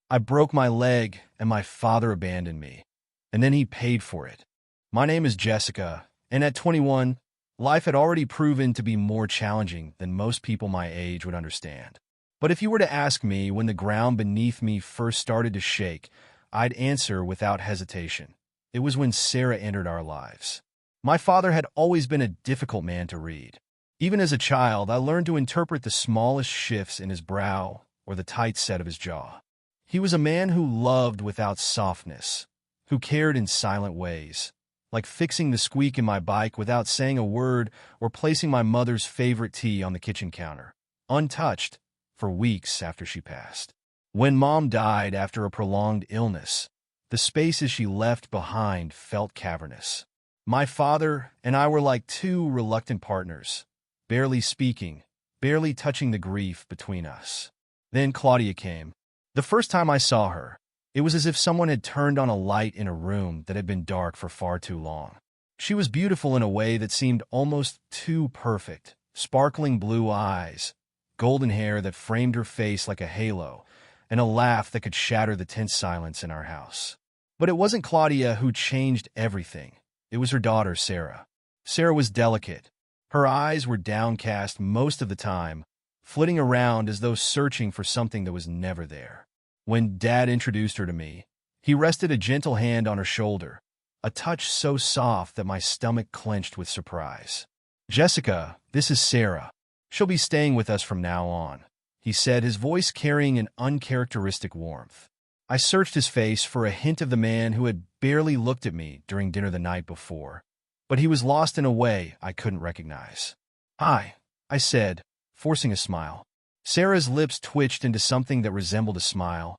I broke my leg, and my father abandoned me. And then he paid for it. My name is Jessica, and at 21, life had already proven to be more challenging than most people my age would understand. But if you were to ask me when the ground beneath me first started to shake, I'd answer without hesitation. It was when Sarah entered our lives. My father had always been a difficult man to read. Even as a child, I learned to interpret the smallest shifts in his brow or the tight set of his jaw. He was a man who loved without softness, who cared in silent ways, like fixing the squeak in my bike without saying a word or placing my mother's favorite tea on the kitchen counter, untouched, for weeks after she passed. When Mom died after a prolonged illness, the spaces she left behind felt cavernous. My father and I were like two reluctant partners, barely speaking, barely touching the grief between us. Then Claudia came. The first time I saw her, it was as if someone had turned on a light in a room that had been dark for far too long. She was beautiful in a way that seemed almost too perfect, sparkling blue eyes, golden hair that framed her face like a halo, and a laugh that could shatter the tense silence in our house. But it wasn't Claudia who changed everything. It was her daughter, Sarah. Sarah was delicate. Her eyes were downcast most of the time, flitting around as though searching for something that was never there. When Dad introduced her to me, he rested a gentle hand on her shoulder, a touch so soft that my stomach clenched with surprise. "Jessica, this is Sarah. She'll be staying with us from now on," he said, his voice carrying an uncharacteristic warmth. I searched his face for a hint of the man who had barely looked at me during dinner the night before, but he was lost in a way I couldn't recognize. "Hi," I said, forcing a smile. Sarah's lips twitched into something that resembled a smile,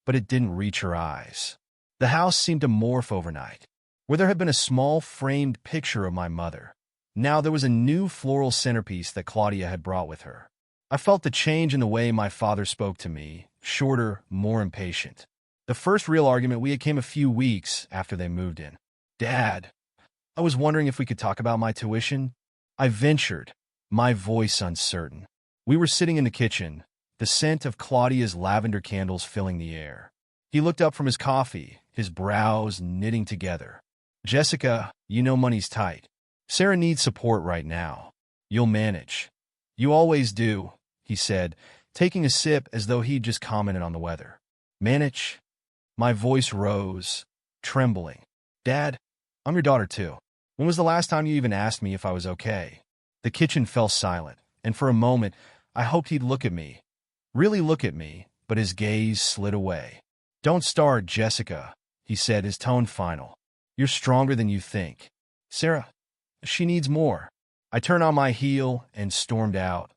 but it didn't reach her eyes. The house seemed to morph overnight. Where there had been a small framed picture of my mother, now there was a new floral centerpiece that Claudia had brought with her. I felt the change in the way my father spoke to me, shorter, more impatient. The first real argument we had came a few weeks after they moved in. "Dad, I was wondering if we could talk about my tuition," I ventured, my voice uncertain. We were sitting in the kitchen, the scent of Claudia's lavender candles filling the air. He looked up from his coffee, his brows knitting together. "Jessica, you know money's tight. Sarah needs support right now. You'll manage." "You always do," he said, taking a sip as though he'd just commented on the weather. "Manage?" My voice rose, trembling. "Dad, I'm your daughter too. When was the last time you even asked me if I was okay?" The kitchen fell silent, and for a moment, I hoped he'd look at me. Really look at me, but his gaze slid away. "Don't start, Jessica," he said, his tone final. "You're stronger than you think. Sarah, she needs more." I turned on my heel and stormed out.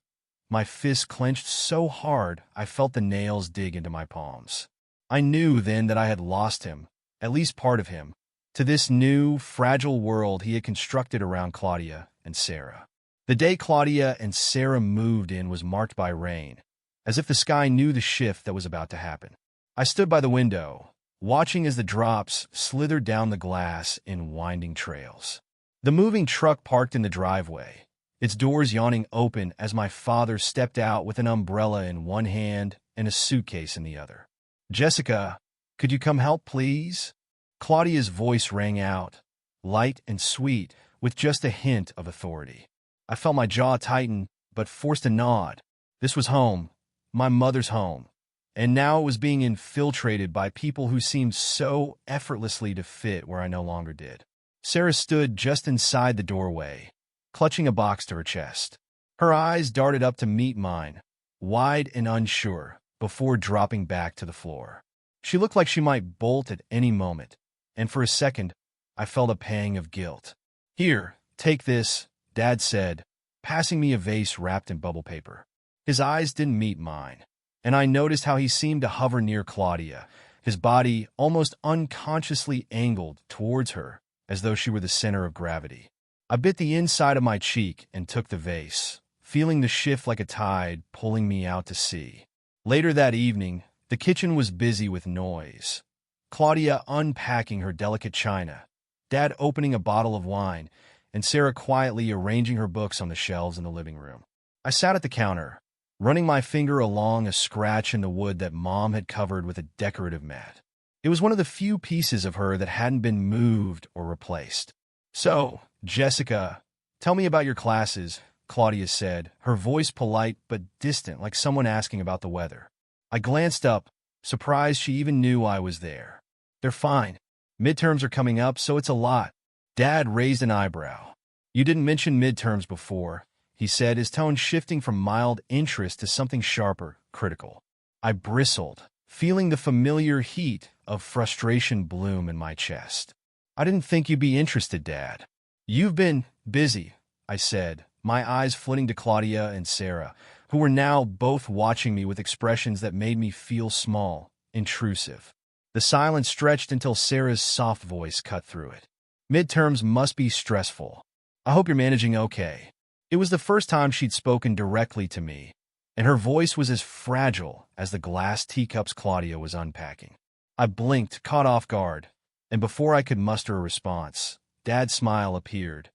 My fist clenched so hard I felt the nails dig into my palms. I knew then that I had lost him, at least part of him, to this new, fragile world he had constructed around Claudia and Sarah. The day Claudia and Sarah moved in was marked by rain, as if the sky knew the shift that was about to happen. I stood by the window, watching as the drops slithered down the glass in winding trails. The moving truck parked in the driveway, its doors yawning open as my father stepped out with an umbrella in one hand and a suitcase in the other. "Jessica, could you come help, please?" Claudia's voice rang out, light and sweet, with just a hint of authority. I felt my jaw tighten, but forced a nod. This was home, my mother's home, and now it was being infiltrated by people who seemed so effortlessly to fit where I no longer did. Sarah stood just inside the doorway, clutching a box to her chest. Her eyes darted up to meet mine, wide and unsure, before dropping back to the floor. She looked like she might bolt at any moment, and for a second, I felt a pang of guilt. "Here, take this," Dad said, passing me a vase wrapped in bubble paper. His eyes didn't meet mine, and I noticed how he seemed to hover near Claudia, his body almost unconsciously angled towards her, as though she were the center of gravity. I bit the inside of my cheek and took the vase, feeling the shift like a tide pulling me out to sea. Later that evening, the kitchen was busy with noise. Claudia unpacking her delicate china, Dad opening a bottle of wine, and Sarah quietly arranging her books on the shelves in the living room. I sat at the counter, running my finger along a scratch in the wood that Mom had covered with a decorative mat. It was one of the few pieces of her that hadn't been moved or replaced. "So, Jessica, tell me about your classes," Claudia said, her voice polite but distant, like someone asking about the weather. I glanced up, surprised she even knew I was there. "They're fine. Midterms are coming up, so it's a lot." Dad raised an eyebrow. "You didn't mention midterms before," he said, his tone shifting from mild interest to something sharper, critical. I bristled, feeling the familiar heat of frustration bloom in my chest. "I didn't think you'd be interested, Dad." "You've been busy," I said, my eyes flitting to Claudia and Sarah, who were now both watching me with expressions that made me feel small, intrusive. The silence stretched until Sarah's soft voice cut through it. "Midterms must be stressful. I hope you're managing okay." It was the first time she'd spoken directly to me, and her voice was as fragile as the glass teacups Claudia was unpacking. I blinked, caught off guard, and before I could muster a response, Dad's smile appeared,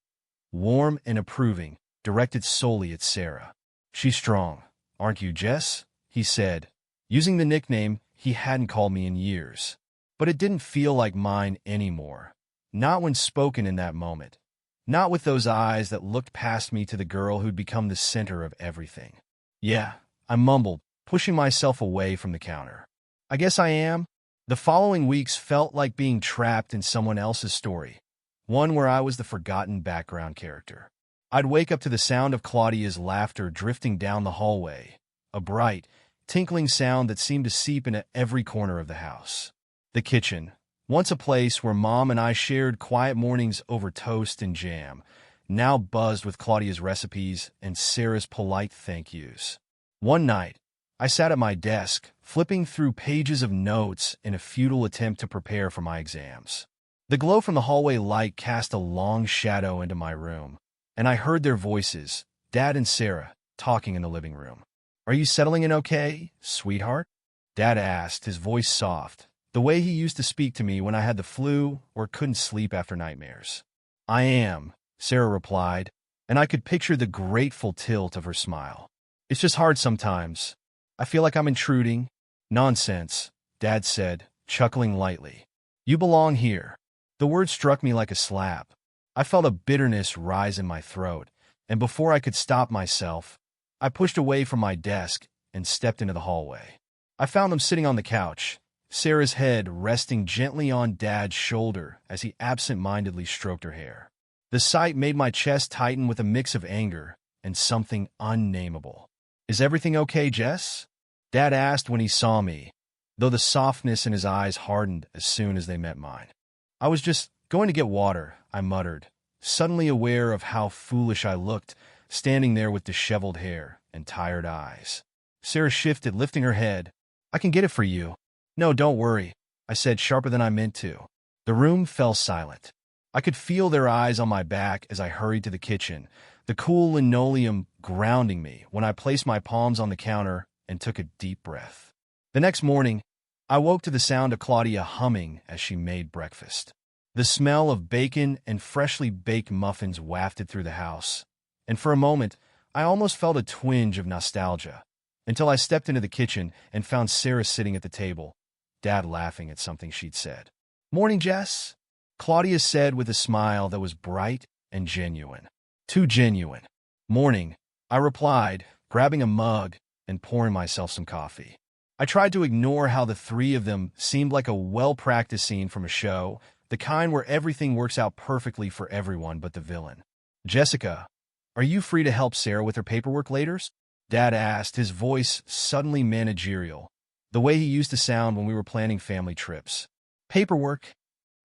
warm and approving, directed solely at Sarah. "She's strong, aren't you, Jess?" he said, using the nickname he hadn't called me in years. But it didn't feel like mine anymore. Not when spoken in that moment. Not with those eyes that looked past me to the girl who'd become the center of everything. "Yeah," I mumbled, pushing myself away from the counter. "I guess I am." The following weeks felt like being trapped in someone else's story, one where I was the forgotten background character. I'd wake up to the sound of Claudia's laughter drifting down the hallway, a bright, tinkling sound that seemed to seep into every corner of the house. The kitchen, once a place where Mom and I shared quiet mornings over toast and jam, now buzzed with Claudia's recipes and Sarah's polite thank yous. One night, I sat at my desk, flipping through pages of notes in a futile attempt to prepare for my exams. The glow from the hallway light cast a long shadow into my room, and I heard their voices, Dad and Sarah, talking in the living room. "Are you settling in okay, sweetheart?" Dad asked, his voice soft, the way he used to speak to me when I had the flu or couldn't sleep after nightmares. "I am," Sarah replied, and I could picture the grateful tilt of her smile. "It's just hard sometimes. I feel like I'm intruding." "Nonsense," Dad said, chuckling lightly. "You belong here." The word struck me like a slap. I felt a bitterness rise in my throat, and before I could stop myself, I pushed away from my desk and stepped into the hallway. I found them sitting on the couch, Sarah's head resting gently on Dad's shoulder as he absent-mindedly stroked her hair. The sight made my chest tighten with a mix of anger and something unnameable. "Is everything okay, Jess?" Dad asked when he saw me, though the softness in his eyes hardened as soon as they met mine. "I was just going to get water," I muttered, suddenly aware of how foolish I looked, standing there with disheveled hair and tired eyes. Sarah shifted, lifting her head. "I can get it for you." "No, don't worry," I said, sharper than I meant to. The room fell silent. I could feel their eyes on my back as I hurried to the kitchen, the cool linoleum grounding me when I placed my palms on the counter and took a deep breath. The next morning, I woke to the sound of Claudia humming as she made breakfast. The smell of bacon and freshly baked muffins wafted through the house, and for a moment, I almost felt a twinge of nostalgia, until I stepped into the kitchen and found Sarah sitting at the table, Dad laughing at something she'd said. "Morning, Jess," Claudia said with a smile that was bright and genuine. Too genuine. "Morning," I replied, grabbing a mug and pouring myself some coffee. I tried to ignore how the three of them seemed like a well-practiced scene from a show, the kind where everything works out perfectly for everyone but the villain. "Jessica, are you free to help Sarah with her paperwork later?" Dad asked, his voice suddenly managerial, the way he used to sound when we were planning family trips. "Paperwork?"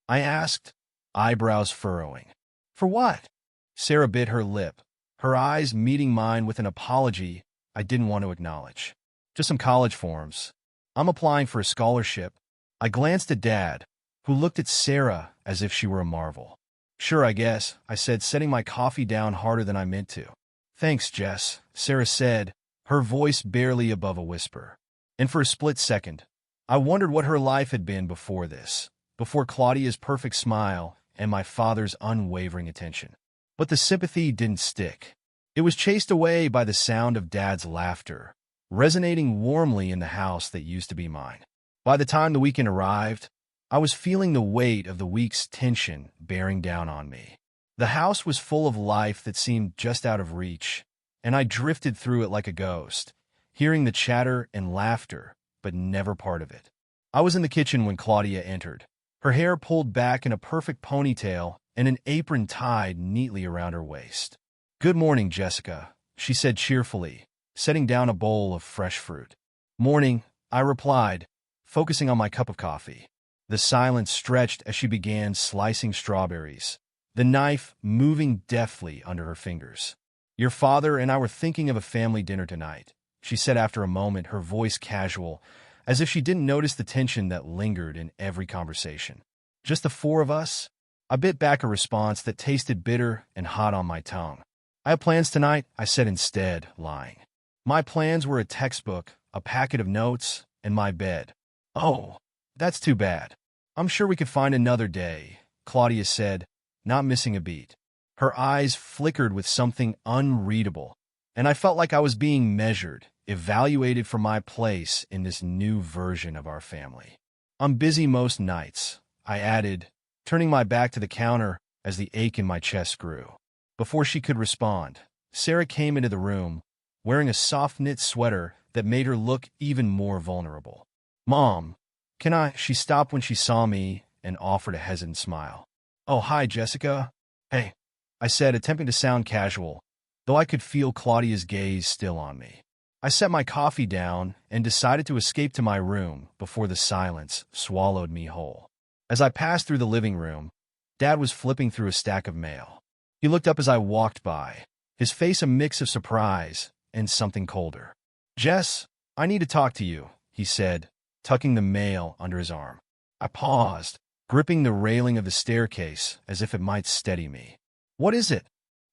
I asked, eyebrows furrowing. "For what?" Sarah bit her lip, her eyes meeting mine with an apology I didn't want to acknowledge. "Just some college forms. I'm applying for a scholarship." I glanced at Dad, who looked at Sarah as if she were a marvel. "Sure, I guess," I said, setting my coffee down harder than I meant to. "Thanks, Jess," Sarah said, her voice barely above a whisper. And for a split second, I wondered what her life had been before this, before Claudia's perfect smile and my father's unwavering attention. But the sympathy didn't stick. It was chased away by the sound of Dad's laughter, resonating warmly in the house that used to be mine. By the time the weekend arrived, I was feeling the weight of the week's tension bearing down on me. The house was full of life that seemed just out of reach, and I drifted through it like a ghost, hearing the chatter and laughter, but never part of it. I was in the kitchen when Claudia entered, her hair pulled back in a perfect ponytail and an apron tied neatly around her waist. "Good morning, Jessica," she said cheerfully, setting down a bowl of fresh fruit. "Morning," I replied, focusing on my cup of coffee. The silence stretched as she began slicing strawberries, the knife moving deftly under her fingers. "Your father and I were thinking of a family dinner tonight," she said after a moment, her voice casual, as if she didn't notice the tension that lingered in every conversation. "Just the four of us?" I bit back a response that tasted bitter and hot on my tongue. "I have plans tonight," I said instead, lying. My plans were a textbook, a packet of notes, and my bed. "Oh, that's too bad. I'm sure we could find another day," Claudia said, not missing a beat. Her eyes flickered with something unreadable, and I felt like I was being measured, evaluated for my place in this new version of our family. "I'm busy most nights," I added, turning my back to the counter as the ache in my chest grew. Before she could respond, Sarah came into the room, wearing a soft knit sweater that made her look even more vulnerable. "Mom, can I?" She stopped when she saw me and offered a hesitant smile. "Oh, hi, Jessica." "Hey," I said, attempting to sound casual, though I could feel Claudia's gaze still on me. I set my coffee down and decided to escape to my room before the silence swallowed me whole. As I passed through the living room, Dad was flipping through a stack of mail. He looked up as I walked by, his face a mix of surprise and something colder. "Jess, I need to talk to you," he said, tucking the mail under his arm. I paused, gripping the railing of the staircase as if it might steady me. "What is it?"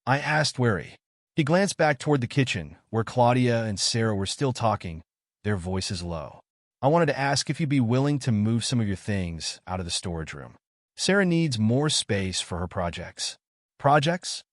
I asked, wary. He glanced back toward the kitchen, where Claudia and Sarah were still talking, their voices low. "I wanted to ask if you'd be willing to move some of your things out of the storage room. Sarah needs more space for her projects." "Projects?"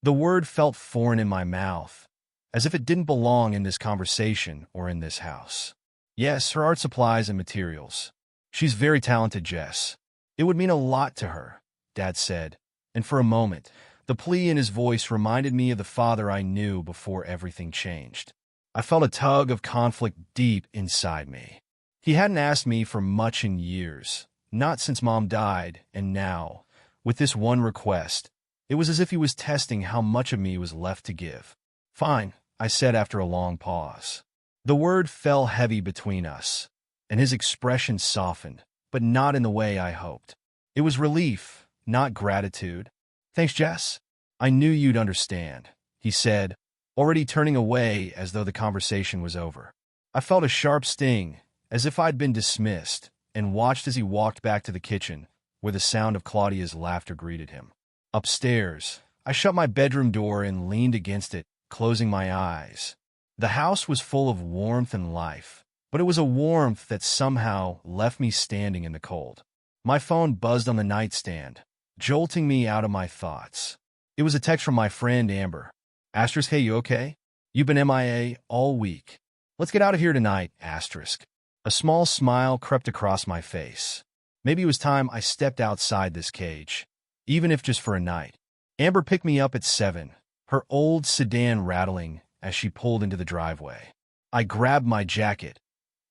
The word felt foreign in my mouth, as if it didn't belong in this conversation or in this house. "Yes, her art supplies and materials. She's very talented, Jess. It would mean a lot to her," Dad said, and for a moment, the plea in his voice reminded me of the father I knew before everything changed. I felt a tug of conflict deep inside me. He hadn't asked me for much in years, not since Mom died, and now, with this one request, it was as if he was testing how much of me was left to give. "Fine," I said after a long pause. The word fell heavy between us, and his expression softened, but not in the way I hoped. It was relief, not gratitude. "Thanks, Jess. I knew you'd understand," he said, already turning away as though the conversation was over. I felt a sharp sting, as if I'd been dismissed, and watched as he walked back to the kitchen, where the sound of Claudia's laughter greeted him. Upstairs, I shut my bedroom door and leaned against it, closing my eyes. The house was full of warmth and life, but it was a warmth that somehow left me standing in the cold. My phone buzzed on the nightstand, jolting me out of my thoughts. It was a text from my friend Amber. Asterisk, "Hey, you okay? You've been MIA all week. Let's get out of here tonight, asterisk." A small smile crept across my face. Maybe it was time I stepped outside this cage, even if just for a night. Amber picked me up at 7, her old sedan rattling as she pulled into the driveway. I grabbed my jacket,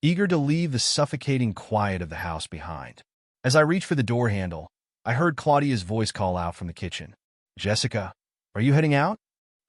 eager to leave the suffocating quiet of the house behind. As I reached for the door handle, I heard Claudia's voice call out from the kitchen. "Jessica, are you heading out?"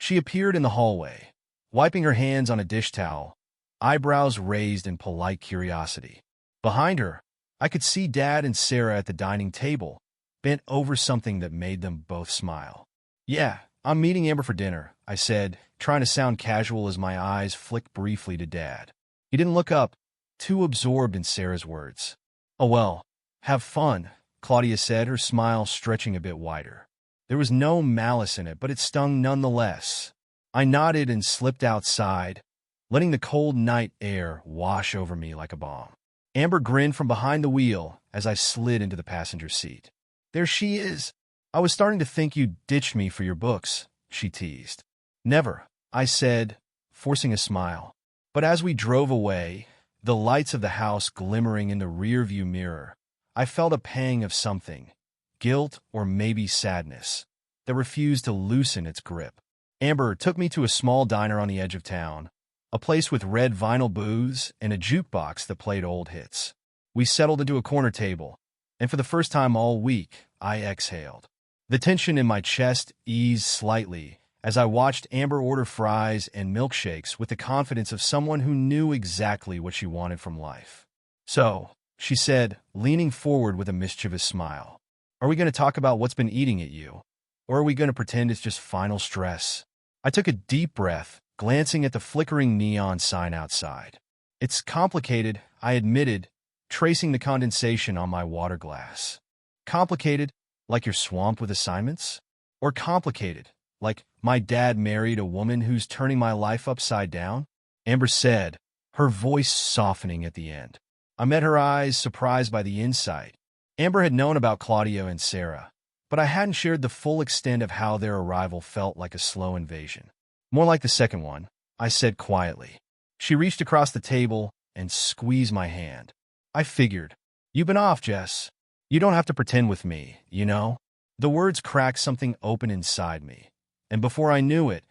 She appeared in the hallway, wiping her hands on a dish towel, eyebrows raised in polite curiosity. Behind her, I could see Dad and Sarah at the dining table, bent over something that made them both smile. "Yeah, I'm meeting Amber for dinner," I said, trying to sound casual as my eyes flicked briefly to Dad. He didn't look up, too absorbed in Sarah's words. "Oh well, have fun," Claudia said, her smile stretching a bit wider. There was no malice in it, but it stung nonetheless. I nodded and slipped outside, letting the cold night air wash over me like a balm. Amber grinned from behind the wheel as I slid into the passenger seat. "There she is. I was starting to think you ditched me for your books," she teased. "Never," I said, forcing a smile. But as we drove away, the lights of the house glimmering in the rearview mirror, I felt a pang of something, guilt or maybe sadness, that refused to loosen its grip. Amber took me to a small diner on the edge of town, a place with red vinyl booths and a jukebox that played old hits. We settled into a corner table, and for the first time all week, I exhaled. The tension in my chest eased slightly as I watched Amber order fries and milkshakes with the confidence of someone who knew exactly what she wanted from life. "So," she said, leaning forward with a mischievous smile, "are we going to talk about what's been eating at you? Or are we going to pretend it's just final stress?" I took a deep breath, glancing at the flickering neon sign outside. "It's complicated," I admitted, tracing the condensation on my water glass. "Complicated, like you're swamped with assignments? Or complicated, like my dad married a woman who's turning my life upside down?" Amber said, her voice softening at the end. I met her eyes, surprised by the insight. Amber had known about Claudia and Sarah, but I hadn't shared the full extent of how their arrival felt like a slow invasion. "More like the second one," I said quietly. She reached across the table and squeezed my hand. "I figured. You've been off, Jess. You don't have to pretend with me, you know?" The words cracked something open inside me, and before I knew it,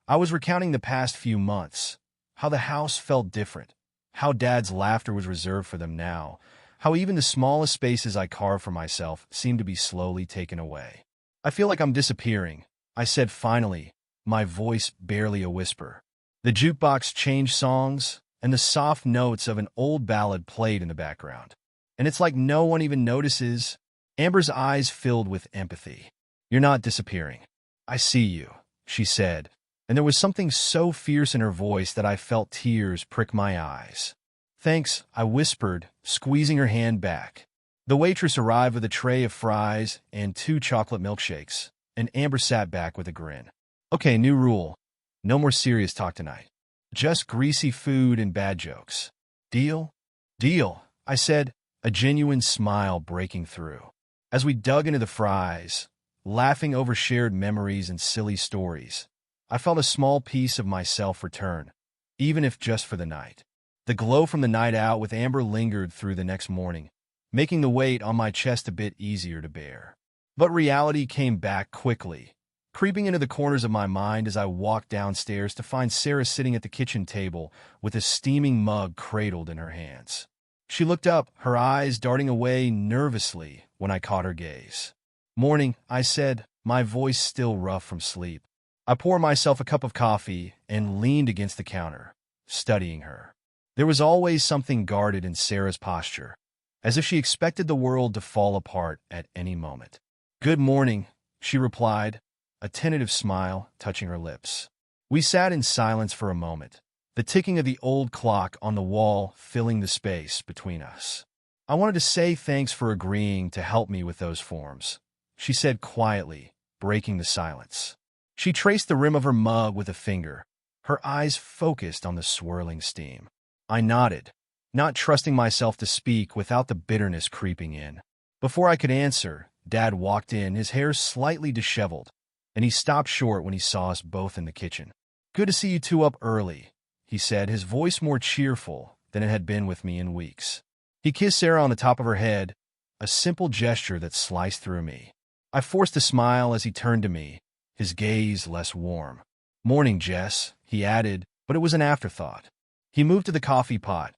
I was recounting the past few months, how the house felt different, how Dad's laughter was reserved for them now, how even the smallest spaces I carved for myself seemed to be slowly taken away. "I feel like I'm disappearing," I said finally, my voice barely a whisper. The jukebox changed songs, and the soft notes of an old ballad played in the background. "And it's like no one even notices." Amber's eyes filled with empathy. "You're not disappearing. I see you," she said, and there was something so fierce in her voice that I felt tears prick my eyes. "Thanks," I whispered, squeezing her hand back. The waitress arrived with a tray of fries and 2 chocolate milkshakes, and Amber sat back with a grin. "Okay, new rule. No more serious talk tonight. Just greasy food and bad jokes. Deal?" "Deal," I said, a genuine smile breaking through. As we dug into the fries, laughing over shared memories and silly stories, I felt a small piece of myself return, even if just for the night. The glow from the night out with Amber lingered through the next morning, making the weight on my chest a bit easier to bear. But reality came back quickly, creeping into the corners of my mind as I walked downstairs to find Sarah sitting at the kitchen table with a steaming mug cradled in her hands. She looked up, her eyes darting away nervously when I caught her gaze. "Morning," I said, my voice still rough from sleep. I poured myself a cup of coffee and leaned against the counter, studying her. There was always something guarded in Sarah's posture, as if she expected the world to fall apart at any moment. "Good morning," she replied, a tentative smile touching her lips. We sat in silence for a moment, the ticking of the old clock on the wall filling the space between us. "I wanted to say thanks for agreeing to help me with those forms," she said quietly, breaking the silence. She traced the rim of her mug with a finger, her eyes focused on the swirling steam. I nodded, not trusting myself to speak without the bitterness creeping in. Before I could answer, Dad walked in, his hair slightly disheveled, and he stopped short when he saw us both in the kitchen. "Good to see you two up early," he said, his voice more cheerful than it had been with me in weeks. He kissed Sarah on the top of her head, a simple gesture that sliced through me. I forced a smile as he turned to me, his gaze less warm. "Morning, Jess," he added, but it was an afterthought. He moved to the coffee pot,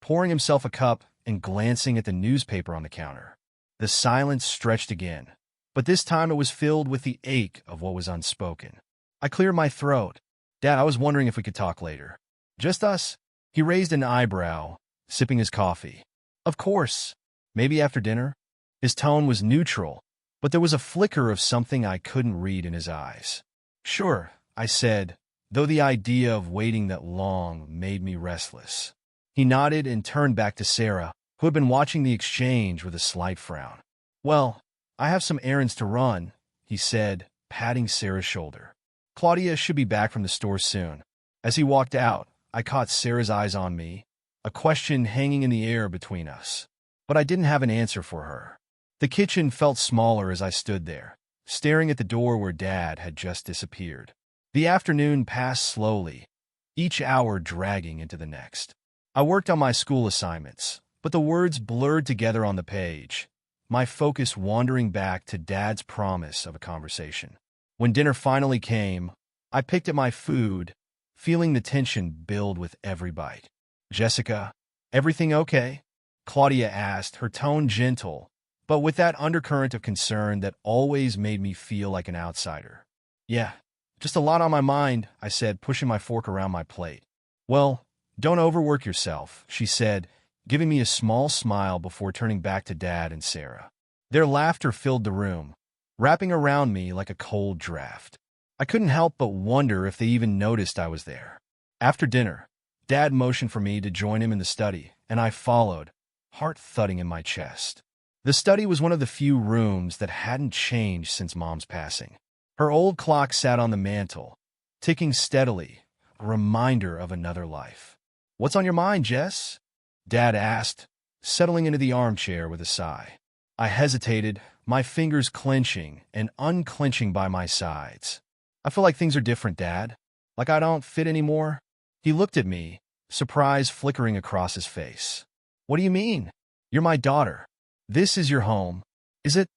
pouring himself a cup and glancing at the newspaper on the counter. The silence stretched again, but this time it was filled with the ache of what was unspoken. I cleared my throat. "Dad, I was wondering if we could talk later." "Just us?" He raised an eyebrow, sipping his coffee. "Of course. Maybe after dinner?" His tone was neutral, but there was a flicker of something I couldn't read in his eyes. "Sure," I said, though the idea of waiting that long made me restless. He nodded and turned back to Sarah, who had been watching the exchange with a slight frown. "Well, I have some errands to run," he said, patting Sarah's shoulder. "Claudia should be back from the store soon." As he walked out, I caught Sarah's eyes on me, a question hanging in the air between us. But I didn't have an answer for her. The kitchen felt smaller as I stood there, staring at the door where Dad had just disappeared. The afternoon passed slowly, each hour dragging into the next. I worked on my school assignments, but the words blurred together on the page, my focus wandering back to Dad's promise of a conversation. When dinner finally came, I picked at my food, feeling the tension build with every bite. "Jessica, everything okay?" Claudia asked, her tone gentle, but with that undercurrent of concern that always made me feel like an outsider. "Yeah, just a lot on my mind," I said, pushing my fork around my plate. "Well, don't overwork yourself," she said, giving me a small smile before turning back to Dad and Sarah. Their laughter filled the room, wrapping around me like a cold draft. I couldn't help but wonder if they even noticed I was there. After dinner, Dad motioned for me to join him in the study, and I followed, heart thudding in my chest. The study was one of the few rooms that hadn't changed since Mom's passing. Her old clock sat on the mantel, ticking steadily, a reminder of another life. "What's on your mind, Jess?" Dad asked, settling into the armchair with a sigh. I hesitated, my fingers clenching and unclenching by my sides. "I feel like things are different, Dad. Like I don't fit anymore." He looked at me, surprise flickering across his face. "What do you mean? You're my daughter. This is your home, is it?"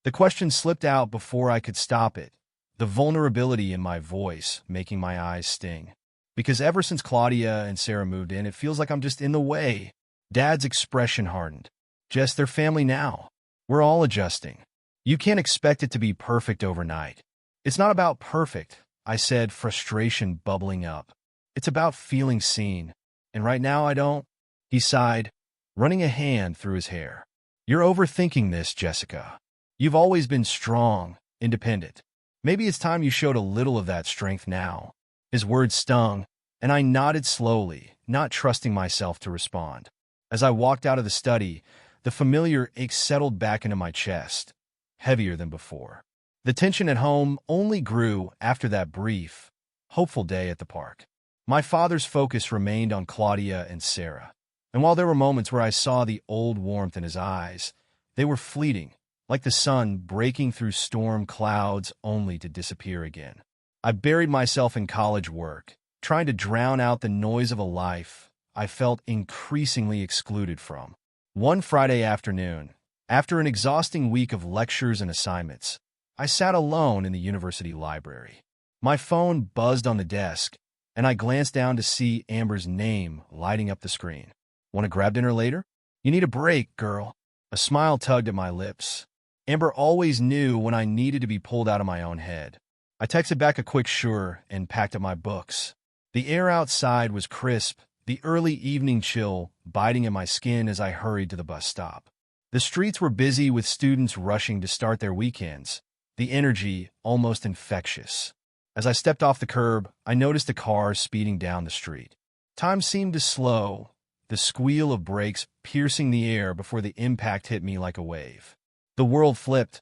The question slipped out before I could stop it, the vulnerability in my voice making my eyes sting. "Because ever since Claudia and Sarah moved in, it feels like I'm just in the way." Dad's expression hardened. "Jess, they're family now. We're all adjusting. You can't expect it to be perfect overnight." "It's not about perfect," I said, frustration bubbling up. "It's about feeling seen. And right now I don't." He sighed, running a hand through his hair. "You're overthinking this, Jessica. You've always been strong, independent. Maybe it's time you showed a little of that strength now." His words stung, and I nodded slowly, not trusting myself to respond. As I walked out of the study, the familiar ache settled back into my chest, heavier than before. The tension at home only grew after that brief, hopeful day at the park. My father's focus remained on Claudia and Sarah, and while there were moments where I saw the old warmth in his eyes, they were fleeting, like the sun breaking through storm clouds only to disappear again. I buried myself in college work, trying to drown out the noise of a life I felt increasingly excluded from. One Friday afternoon, after an exhausting week of lectures and assignments, I sat alone in the university library. My phone buzzed on the desk, and I glanced down to see Amber's name lighting up the screen. "Want to grab dinner later? You need a break, girl." A smile tugged at my lips. Amber always knew when I needed to be pulled out of my own head. I texted back a quick sure and packed up my books. The air outside was crisp, the early evening chill biting at my skin as I hurried to the bus stop. The streets were busy with students rushing to start their weekends, the energy almost infectious. As I stepped off the curb, I noticed a car speeding down the street. Time seemed to slow, the squeal of brakes piercing the air before the impact hit me like a wave. The world flipped,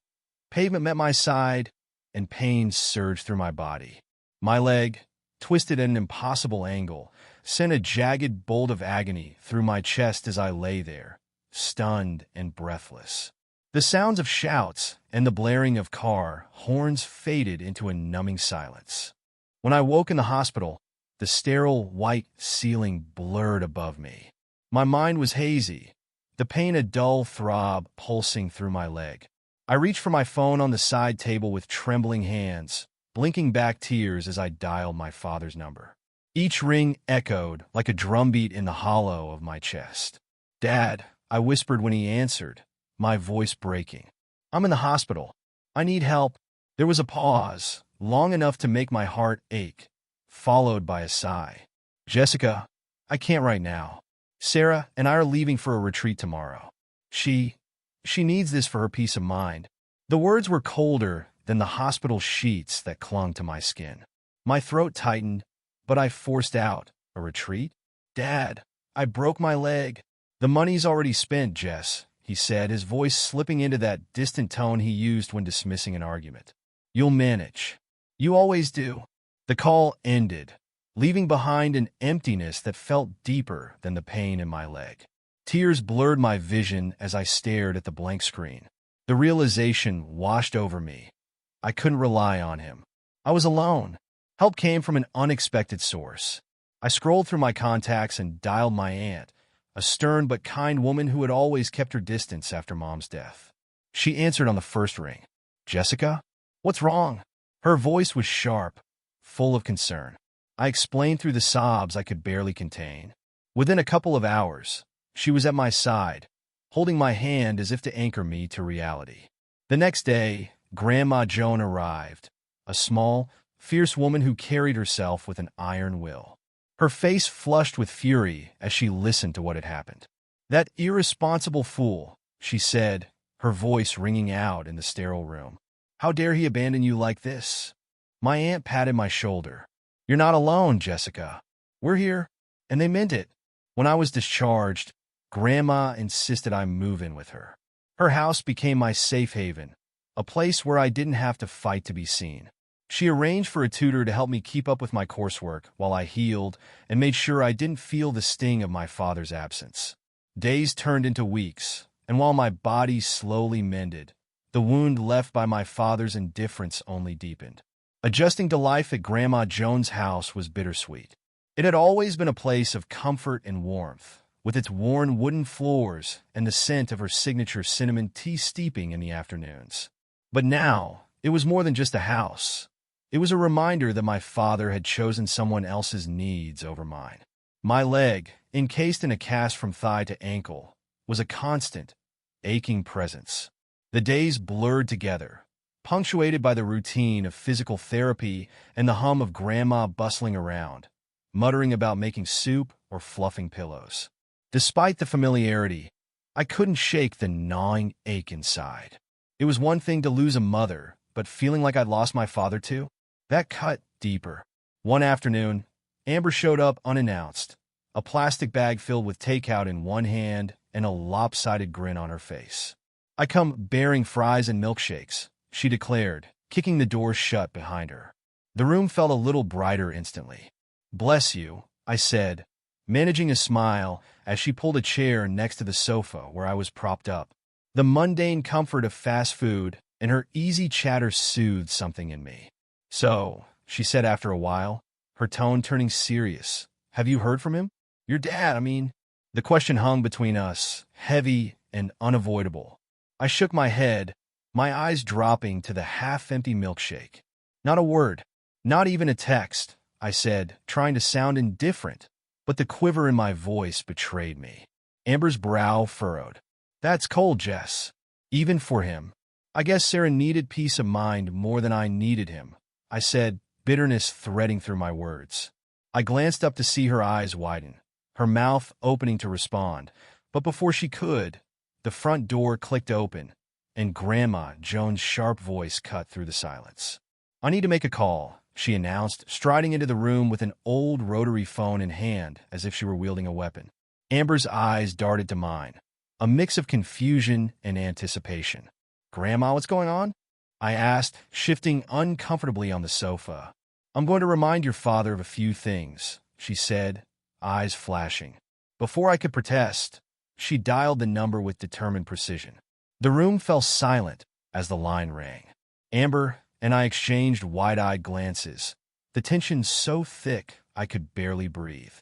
pavement met my side, and pain surged through my body. My leg, twisted at an impossible angle, sent a jagged bolt of agony through my chest as I lay there, stunned and breathless. The sounds of shouts and the blaring of car horns faded into a numbing silence. When I woke in the hospital, the sterile white ceiling blurred above me. My mind was hazy, the pain a dull throb pulsing through my leg. I reached for my phone on the side table with trembling hands, blinking back tears as I dialed my father's number. Each ring echoed like a drumbeat in the hollow of my chest. "Dad," I whispered when he answered, my voice breaking. "I'm in the hospital. I need help." There was a pause, long enough to make my heart ache, followed by a sigh. "Jessica, I can't right now. Sarah and I are leaving for a retreat tomorrow. She needs this for her peace of mind." The words were colder than the hospital sheets that clung to my skin. My throat tightened, but I forced out, "A retreat? Dad, I broke my leg." "The money's already spent, Jess," he said, his voice slipping into that distant tone he used when dismissing an argument. "You'll manage. You always do." The call ended, leaving behind an emptiness that felt deeper than the pain in my leg. Tears blurred my vision as I stared at the blank screen. The realization washed over me. I couldn't rely on him. I was alone. Help came from an unexpected source. I scrolled through my contacts and dialed my aunt, a stern but kind woman who had always kept her distance after Mom's death. She answered on the first ring. "Jessica? What's wrong?" Her voice was sharp, full of concern. I explained through the sobs I could barely contain. Within a couple of hours, she was at my side, holding my hand as if to anchor me to reality. The next day, Grandma Joan arrived, a small, fierce woman who carried herself with an iron will. Her face flushed with fury as she listened to what had happened. "That irresponsible fool," she said, her voice ringing out in the sterile room. "How dare he abandon you like this?" My aunt patted my shoulder. "You're not alone, Jessica. We're here." And they meant it. When I was discharged, Grandma insisted I move in with her. Her house became my safe haven, a place where I didn't have to fight to be seen. She arranged for a tutor to help me keep up with my coursework while I healed and made sure I didn't feel the sting of my father's absence. Days turned into weeks, and while my body slowly mended, the wound left by my father's indifference only deepened. Adjusting to life at Grandma Joan's house was bittersweet. It had always been a place of comfort and warmth, with its worn wooden floors and the scent of her signature cinnamon tea steeping in the afternoons. But now, it was more than just a house. It was a reminder that my father had chosen someone else's needs over mine. My leg, encased in a cast from thigh to ankle, was a constant, aching presence. The days blurred together, punctuated by the routine of physical therapy and the hum of Grandma bustling around, muttering about making soup or fluffing pillows. Despite the familiarity, I couldn't shake the gnawing ache inside. It was one thing to lose a mother, but feeling like I'd lost my father too? That cut deeper. One afternoon, Amber showed up unannounced, a plastic bag filled with takeout in one hand and a lopsided grin on her face. "I come bearing fries and milkshakes," she declared, kicking the door shut behind her. The room felt a little brighter instantly. "Bless you," I said, managing a smile as she pulled a chair next to the sofa where I was propped up. The mundane comfort of fast food and her easy chatter soothed something in me. "So," she said after a while, her tone turning serious, "have you heard from him? Your dad, I mean." The question hung between us, heavy and unavoidable. I shook my head, my eyes dropping to the half-empty milkshake. "Not a word, not even a text," I said, trying to sound indifferent, but the quiver in my voice betrayed me. Amber's brow furrowed. "That's cold, Jess. Even for him. I guess Sarah needed peace of mind more than I needed him," I said, bitterness threading through my words. I glanced up to see her eyes widen, her mouth opening to respond, but before she could, the front door clicked open, and Grandma Joan's sharp voice cut through the silence. "I need to make a call," she announced, striding into the room with an old rotary phone in hand as if she were wielding a weapon. Amber's eyes darted to mine, a mix of confusion and anticipation. "Grandma, what's going on?" I asked, shifting uncomfortably on the sofa. "I'm going to remind your father of a few things," she said, eyes flashing. Before I could protest, she dialed the number with determined precision. The room fell silent as the line rang. Amber and I exchanged wide-eyed glances, the tension so thick I could barely breathe.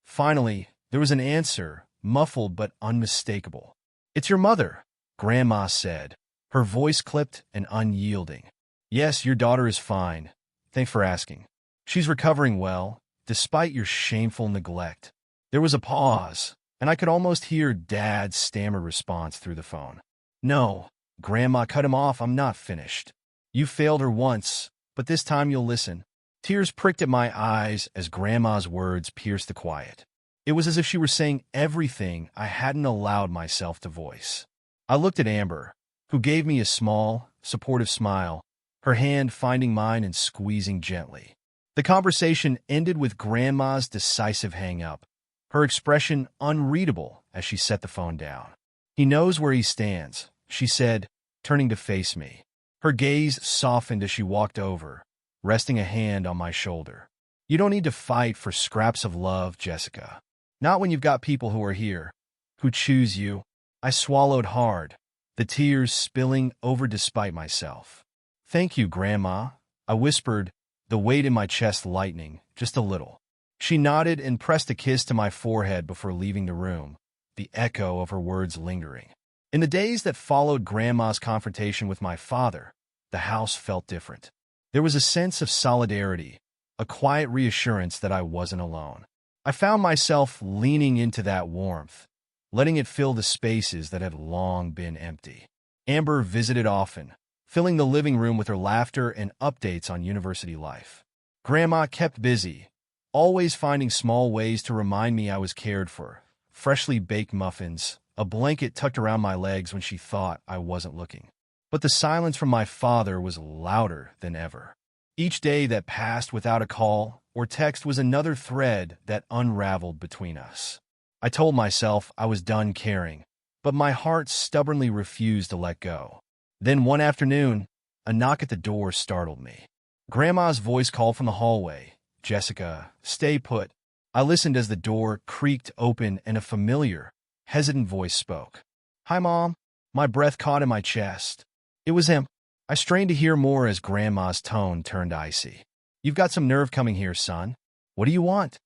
Finally, there was an answer, muffled but unmistakable. "It's your mother," Grandma said, her voice clipped and unyielding. "Yes, your daughter is fine. Thanks for asking. She's recovering well, despite your shameful neglect." There was a pause, and I could almost hear Dad's stammered response through the phone. "No," Grandma cut him off, "I'm not finished. You failed her once, but this time you'll listen." Tears pricked at my eyes as Grandma's words pierced the quiet. It was as if she were saying everything I hadn't allowed myself to voice. I looked at Amber, who gave me a small, supportive smile, her hand finding mine and squeezing gently. The conversation ended with Grandma's decisive hang-up, her expression unreadable as she set the phone down. "He knows where he stands," she said, turning to face me. Her gaze softened as she walked over, resting a hand on my shoulder. "You don't need to fight for scraps of love, Jessica. Not when you've got people who are here, who choose you." I swallowed hard, the tears spilling over despite myself. "Thank you, Grandma," I whispered, the weight in my chest lightening just a little. She nodded and pressed a kiss to my forehead before leaving the room, the echo of her words lingering. In the days that followed Grandma's confrontation with my father, the house felt different. There was a sense of solidarity, a quiet reassurance that I wasn't alone. I found myself leaning into that warmth, letting it fill the spaces that had long been empty. Amber visited often, filling the living room with her laughter and updates on university life. Grandma kept busy, always finding small ways to remind me I was cared for. Freshly baked muffins, a blanket tucked around my legs when she thought I wasn't looking. But the silence from my father was louder than ever. Each day that passed without a call or text was another thread that unraveled between us. I told myself I was done caring, but my heart stubbornly refused to let go. Then one afternoon, a knock at the door startled me. Grandma's voice called from the hallway, "Jessica, stay put." I listened as the door creaked open and a familiar, hesitant voice spoke. "Hi, Mom." My breath caught in my chest. It was him. I strained to hear more as Grandma's tone turned icy. "You've got some nerve coming here, son. What do you want?"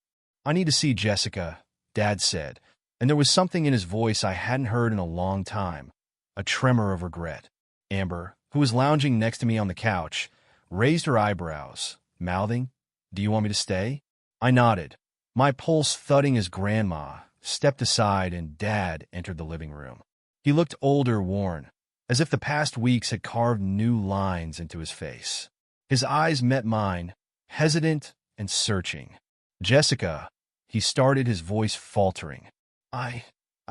"I need to see Jessica," Dad said, and there was something in his voice I hadn't heard in a long time, a tremor of regret. Amber, who was lounging next to me on the couch, raised her eyebrows, mouthing, "Do you want me to stay?" I nodded, my pulse thudding as Grandma stepped aside and Dad entered the living room. He looked older, worn, as if the past weeks had carved new lines into his face. His eyes met mine, hesitant and searching. "Jessica," he started, his voice faltering. I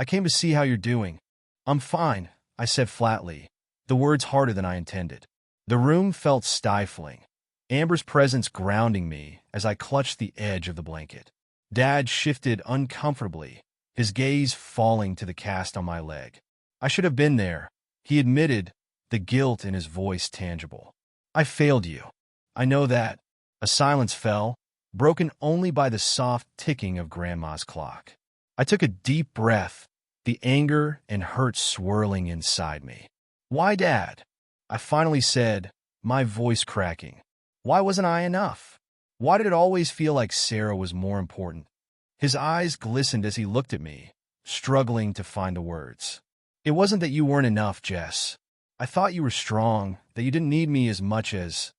came to see how you're doing." "I'm fine," I said flatly, the words harder than I intended. The room felt stifling, Amber's presence grounding me as I clutched the edge of the blanket. Dad shifted uncomfortably, his gaze falling to the cast on my leg. "I should have been there," he admitted, the guilt in his voice tangible. "I failed you. I know that." A silence fell, broken only by the soft ticking of Grandma's clock. I took a deep breath, the anger and hurt swirling inside me. "Why, Dad?" I finally said, my voice cracking. "Why wasn't I enough? Why did it always feel like Sarah was more important?" His eyes glistened as he looked at me, struggling to find the words. "It wasn't that you weren't enough, Jess. I thought you were strong, that you didn't need me as much as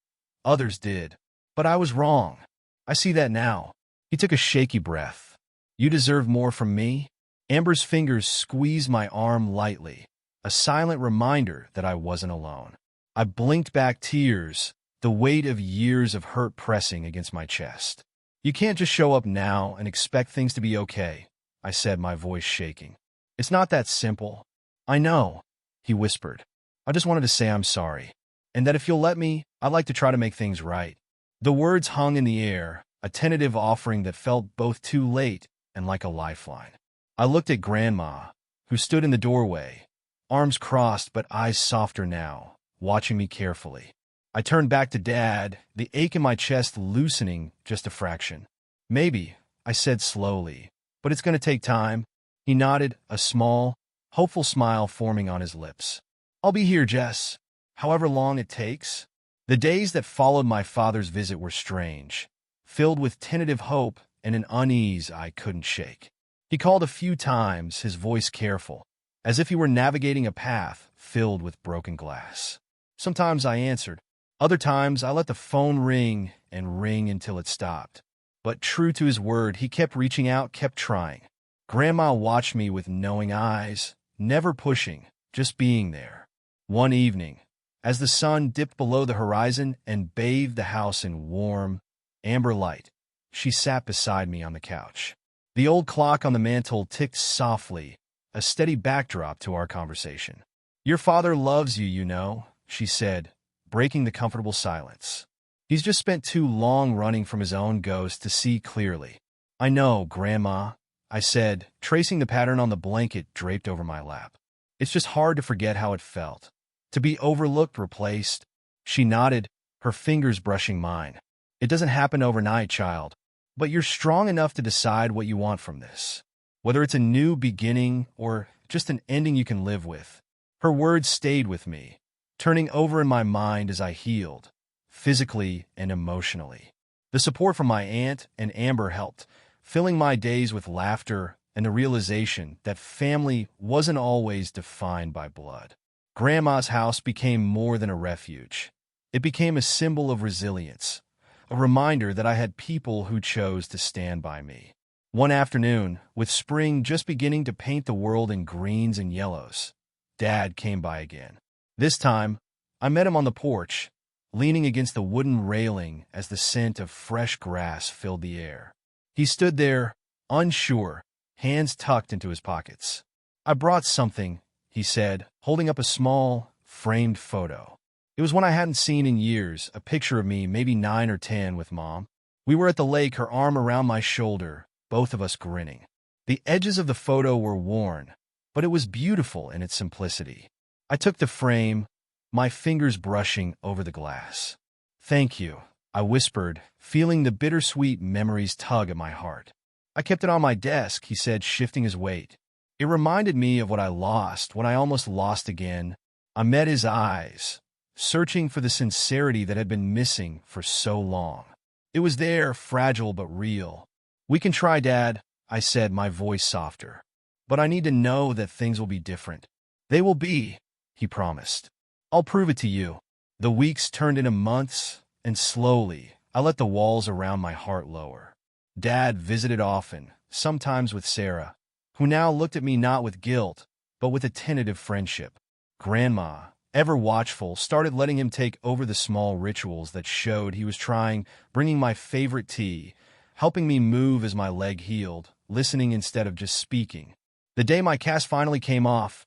others did. But I was wrong. I see that now." He took a shaky breath. "You deserve more from me?" Amber's fingers squeezed my arm lightly, a silent reminder that I wasn't alone. I blinked back, tears, the weight of years of hurt pressing against my chest. "You can't just show up now and expect things to be okay," I said, my voice shaking. "It's not that simple." "I know," he whispered. "I just wanted to say I'm sorry, and that if you'll let me, I'd like to try to make things right." The words hung in the air, a tentative offering that felt both too late and like a lifeline. I looked at Grandma, who stood in the doorway, arms crossed but eyes softer now, watching me carefully. I turned back to Dad, the ache in my chest loosening just a fraction. "Maybe," I said slowly, "but it's going to take time." He nodded, a small, hopeful smile forming on his lips. "I'll be here, Jess, however long it takes." The days that followed my father's visit were strange, filled with tentative hope and an unease I couldn't shake. He called a few times, his voice careful, as if he were navigating a path filled with broken glass. Sometimes I answered. Other times I let the phone ring and ring until it stopped. But true to his word, he kept reaching out, kept trying. Grandma watched me with knowing eyes, never pushing, just being there. One evening, as the sun dipped below the horizon and bathed the house in warm, amber light, she sat beside me on the couch. The old clock on the mantel ticked softly, a steady backdrop to our conversation. "Your father loves you, you know," she said, breaking the comfortable silence. "He's just spent too long running from his own ghost to see clearly." "I know, Grandma," I said, tracing the pattern on the blanket draped over my lap. "It's just hard to forget how it felt. To be overlooked, replaced." She nodded, her fingers brushing mine. "It doesn't happen overnight, child. But you're strong enough to decide what you want from this. Whether it's a new beginning or just an ending you can live with." Her words stayed with me, turning over in my mind as I healed, physically and emotionally. The support from my aunt and Amber helped, filling my days with laughter and the realization that family wasn't always defined by blood. Grandma's house became more than a refuge. It became a symbol of resilience, a reminder that I had people who chose to stand by me. One afternoon, with spring just beginning to paint the world in greens and yellows, Dad came by again. This time, I met him on the porch, leaning against the wooden railing as the scent of fresh grass filled the air. He stood there, unsure, hands tucked into his pockets. "I brought something," he said, holding up a small, framed photo. It was one I hadn't seen in years, a picture of me, maybe 9 or 10, with Mom. We were at the lake, her arm around my shoulder, both of us grinning. The edges of the photo were worn, but it was beautiful in its simplicity. I took the frame, my fingers brushing over the glass. "Thank you," I whispered, feeling the bittersweet memories tug at my heart. "I kept it on my desk," he said, shifting his weight. It reminded me of what I lost, what I almost lost again. I met his eyes, searching for the sincerity that had been missing for so long. It was there, fragile but real. "We can try, Dad," I said, my voice softer. "But I need to know that things will be different." "They will be," he promised. "I'll prove it to you." The weeks turned into months, and slowly, I let the walls around my heart lower. Dad visited often, sometimes with Sarah, who now looked at me not with guilt, but with a tentative friendship. Grandma, ever watchful, started letting him take over the small rituals that showed he was trying, bringing my favorite tea, helping me move as my leg healed, listening instead of just speaking. The day my cast finally came off,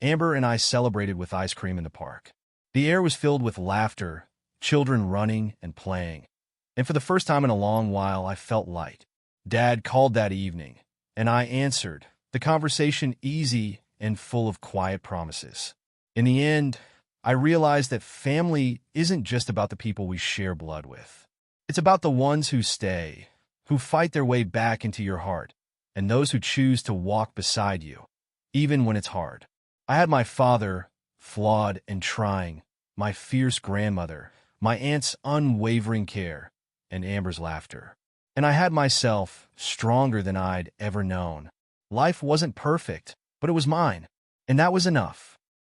Amber and I celebrated with ice cream in the park. The air was filled with laughter, children running and playing. And for the first time in a long while, I felt light. Dad called that evening, and I answered, the conversation easy and full of quiet promises. In the end, I realized that family isn't just about the people we share blood with. It's about the ones who stay, who fight their way back into your heart, and those who choose to walk beside you, even when it's hard. I had my father, flawed and trying, my fierce grandmother, my aunt's unwavering care, and Amber's laughter. And I had myself, stronger than I'd ever known. Life wasn't perfect, but it was mine, and that was enough.